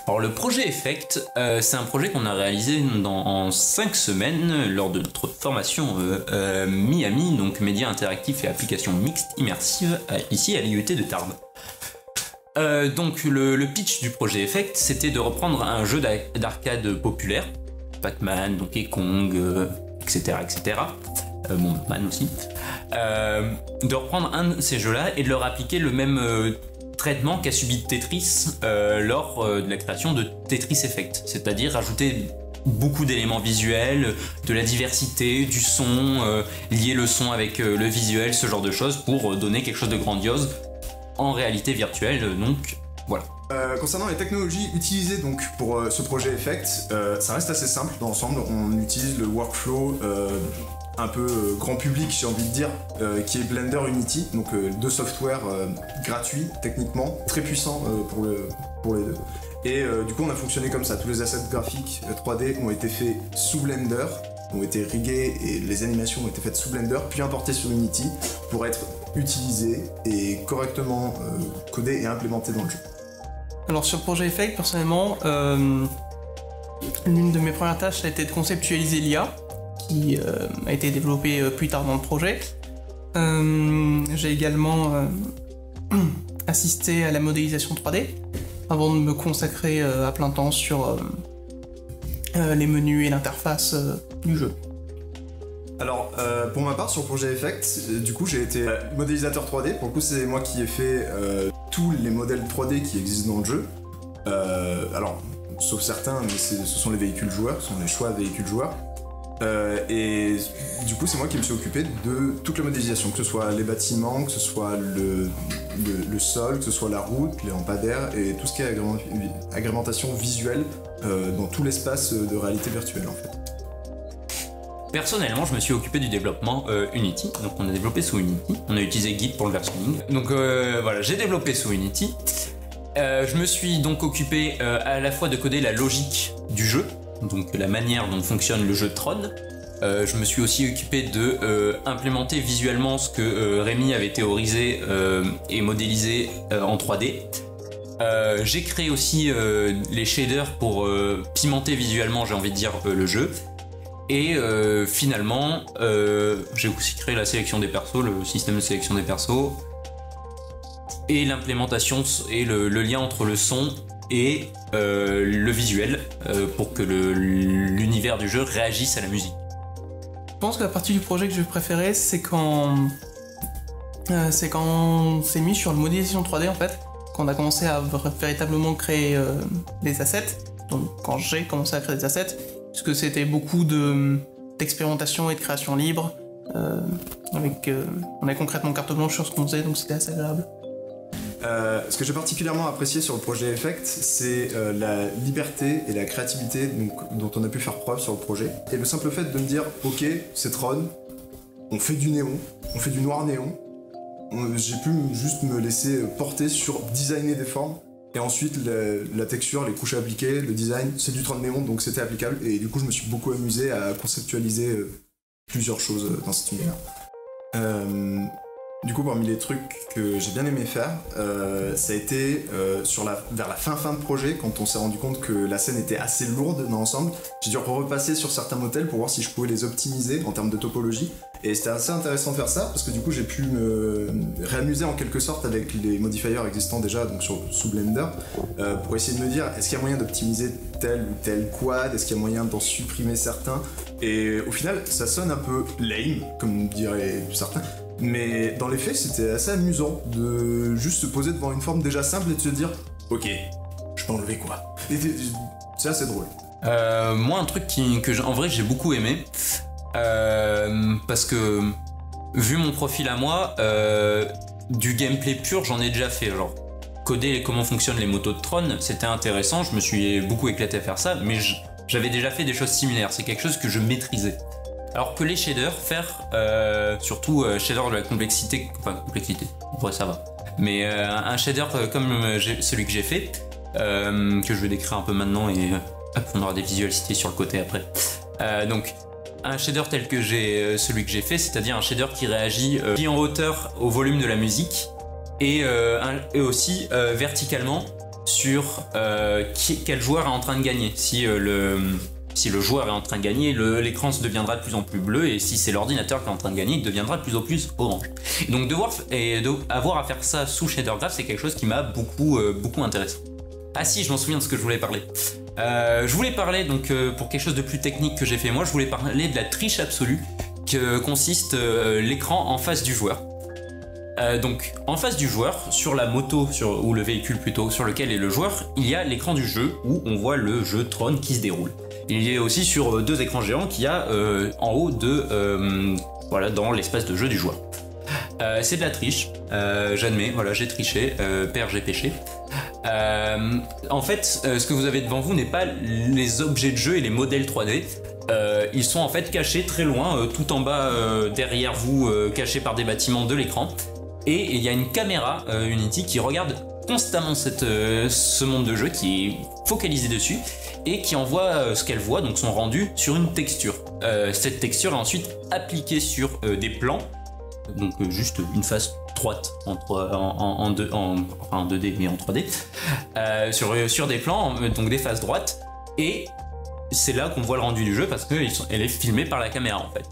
Alors le projet Effect, c'est un projet qu'on a réalisé en 5 semaines lors de notre formation Miami, donc médias interactifs et applications mixtes immersives, ici à l'IUT de Tarbes. Donc le pitch du projet Effect, c'était de reprendre un jeu d'arcade populaire, Pac-Man, Donkey Kong, etc. etc. Bon, Man aussi. De reprendre un de ces jeux-là et de leur appliquer le même traitement qu'a subi Tetris lors de la création de Tetris Effect, c'est-à-dire ajouter beaucoup d'éléments visuels, de la diversité, du son, lier le son avec le visuel, ce genre de choses pour donner quelque chose de grandiose en réalité virtuelle, donc voilà. Concernant les technologies utilisées donc pour ce projet Effect, ça reste assez simple dans l'ensemble. On utilise le workflow un peu grand public, j'ai envie de dire, qui est Blender Unity, donc deux softwares gratuits techniquement, très puissants pour les deux. Et du coup on a fonctionné comme ça, tous les assets graphiques 3D ont été faits sous Blender, ont été riggés et les animations ont été faites sous Blender, puis importées sur Unity pour être utilisées et correctement codées et implémentées dans le jeu. Alors sur le projet Effect, personnellement, l'une de mes premières tâches a été de conceptualiser l'IA, qui a été développée plus tard dans le projet. J'ai également assisté à la modélisation 3D, avant de me consacrer à plein temps sur les menus et l'interface du jeu. Alors, pour ma part, sur le projet Effect, du coup, j'ai été modélisateur 3D. Pour le coup, c'est moi qui ai fait tous les modèles 3D qui existent dans le jeu. Alors, sauf certains, mais ce sont les véhicules joueurs, ce sont les choix véhicules joueurs. Et du coup, c'est moi qui me suis occupé de toute la modélisation, que ce soit les bâtiments, que ce soit le sol, que ce soit la route, les lampadaires et tout ce qui est agrémentation visuelle dans tout l'espace de réalité virtuelle en fait. Personnellement, je me suis occupé du développement Unity, donc on a développé sous Unity, on a utilisé Git pour le versionning. Donc voilà, j'ai développé sous Unity. Je me suis donc occupé à la fois de coder la logique du jeu, donc la manière dont fonctionne le jeu de Tron. Je me suis aussi occupé de implémenter visuellement ce que Rémi avait théorisé et modélisé en 3D. J'ai créé aussi les shaders pour pimenter visuellement, j'ai envie de dire, le jeu. Et finalement, j'ai aussi créé la sélection des persos, le système de sélection des persos, et l'implémentation et le lien entre le son et le visuel pour que l'univers du jeu réagisse à la musique. Je pense que la partie du projet que je préférais, c'est quand on s'est mis sur la modélisation 3D en fait, quand on a commencé à véritablement créer des assets, donc quand j'ai commencé à créer des assets, puisque c'était beaucoup d'expérimentation et de création libre, on avait concrètement carte blanche sur ce qu'on faisait, donc c'était assez agréable. Ce que j'ai particulièrement apprécié sur le projet Effect, c'est la liberté et la créativité dont on a pu faire preuve sur le projet. Et le simple fait de me dire, ok, c'est Tron, on fait du néon, on fait du noir néon, j'ai pu juste me laisser porter sur designer des formes, et ensuite la texture, les couches à appliquer, le design, c'est du Tron néon, donc c'était applicable, et du coup je me suis beaucoup amusé à conceptualiser plusieurs choses dans cet univers. Du coup, parmi les trucs que j'ai bien aimé faire, ça a été vers la fin de projet, quand on s'est rendu compte que la scène était assez lourde dans l'ensemble. J'ai dû repasser sur certains modèles pour voir si je pouvais les optimiser en termes de topologie. Et c'était assez intéressant de faire ça, parce que du coup, j'ai pu me réamuser en quelque sorte avec les modifiers existants déjà donc sous Blender, pour essayer de me dire, est-ce qu'il y a moyen d'optimiser tel ou tel quad, est-ce qu'il y a moyen d'en supprimer certains. Et au final, ça sonne un peu lame, comme diraient certains. Mais dans les faits, c'était assez amusant de juste se poser devant une forme déjà simple et de se dire ok, je peux enlever quoi. Et c'est assez drôle. Moi, un truc en vrai j'ai beaucoup aimé, parce que vu mon profil à moi, du gameplay pur j'en ai déjà fait. Genre coder comment fonctionnent les motos de Tron, c'était intéressant, je me suis beaucoup éclaté à faire ça, mais j'avais déjà fait des choses similaires, c'est quelque chose que je maîtrisais. Alors que les shaders, surtout shader de la complexité, en vrai ça va, mais un shader comme celui que j'ai fait, que je vais décrire un peu maintenant et on aura des visuels cités sur le côté après. Donc un shader tel que celui que j'ai fait, c'est-à-dire un shader qui réagit en hauteur au volume de la musique et aussi verticalement sur quel joueur est en train de gagner. Si le joueur est en train de gagner, l'écran se deviendra de plus en plus bleu, et si c'est l'ordinateur qui est en train de gagner, il deviendra de plus en plus orange. Et donc avoir à faire ça sous shader graph, c'est quelque chose qui m'a beaucoup intéressé. Ah si, je m'en souviens de ce que je voulais parler. Je voulais parler donc pour quelque chose de plus technique que j'ai fait moi, je voulais parler de la triche absolue que consiste l'écran en face du joueur. Donc en face du joueur, sur la moto ou le véhicule plutôt sur lequel est le joueur, il y a l'écran du jeu où on voit le jeu Tron qui se déroule. Il est aussi sur deux écrans géants qu'il y a en haut voilà, dans l'espace de jeu du joueur. C'est de la triche, j'admets, voilà, j'ai triché, père j'ai péché. En fait, ce que vous avez devant vous n'est pas les objets de jeu et les modèles 3D. Ils sont en fait cachés très loin, tout en bas derrière vous, cachés par des bâtiments de l'écran. Et il y a une caméra Unity qui regarde constamment ce monde de jeu, qui est focalisé dessus et qui envoie ce qu'elle voit, donc son rendu, sur une texture. Cette texture est ensuite appliquée sur des plans, donc juste une face droite en 2D mais en 3D, sur des plans, donc des faces droites, et c'est là qu'on voit le rendu du jeu parce qu'elle est filmée par la caméra en fait.